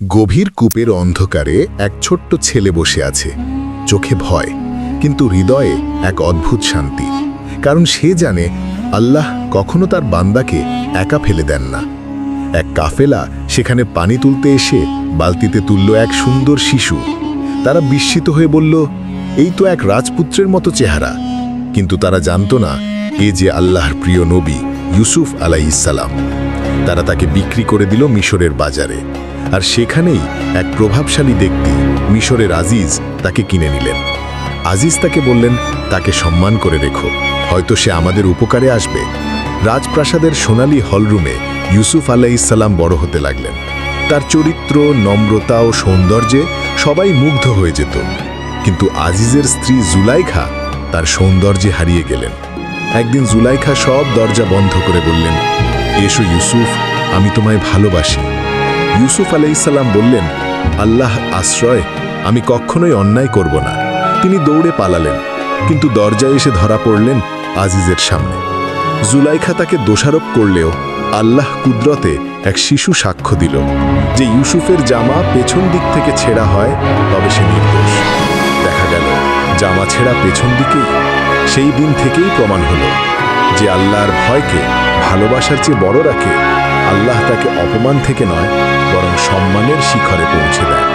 গভীর কূপের অন্ধকারে এক ছোট্ট ছেলে বসে আছে। চোখে ভয়, কিন্তু হৃদয়ে এক অদ্ভুত শান্তি। কারণ সে জানে আল্লাহ কখনো তার বান্দাকে একা ফেলে দেন না। এক কাফেলা সেখানে পানি তুলতে এসে বালতিতে তুলল এক সুন্দর শিশু। তারা বিস্মিত হয়ে বলল, এই তো এক রাজপুত্রের মতো চেহারা। কিন্তু তারা জানত না এ যে আল্লাহর প্রিয় নবী ইউসুফ আলাইহিসসালাম। তারা তাকে বিক্রি করে দিল মিশরের বাজারে। আর সেখানেই এক প্রভাবশালী ব্যক্তি মিশরের আজিজ তাকে কিনে নিলেন। আজিজ তাকে বললেন, তাকে সম্মান করে রেখো, হয়তো সে আমাদের উপকারে আসবে। রাজপ্রাসাদের সোনালী হলরুমে ইউসুফ আলাইহিসসালাম বড় হতে লাগলেন। তার চরিত্র, নম্রতা ও সৌন্দর্যে সবাই মুগ্ধ হয়ে যেত। কিন্তু আজিজের স্ত্রী জুলাইখা তার সৌন্দর্যে হারিয়ে গেলেন। একদিন জুলাইখা সব দরজা বন্ধ করে বললেন, এসো ইউসুফ, আমি তোমায় ভালোবাসি। ইউসুফ আলাইহিসসালাম বললেন, আল্লাহ আশ্রয়, আমি কখনোই অন্যায় করব না। তিনি দৌড়ে পালালেন, কিন্তু দরজায় এসে ধরা পড়লেন আজিজের সামনে। জুলাইখা তাকে দোষারোপ করলেও আল্লাহ কুদরতে এক শিশু সাক্ষ্য দিল যে ইউসুফের জামা পেছন দিক থেকে ছেঁড়া হয় তবে সে নির্দোষ। দেখা গেল জামা ছেঁড়া পেছন দিকেই। সেই দিন থেকেই প্রমাণ হলো যে আল্লাহর ভয়কে ভালোবাসার চেয়ে বড় রাখে, আল্লাহ তাকে অপমান থেকে নয় বরং সম্মানের শিখরে পৌঁছে দেয়।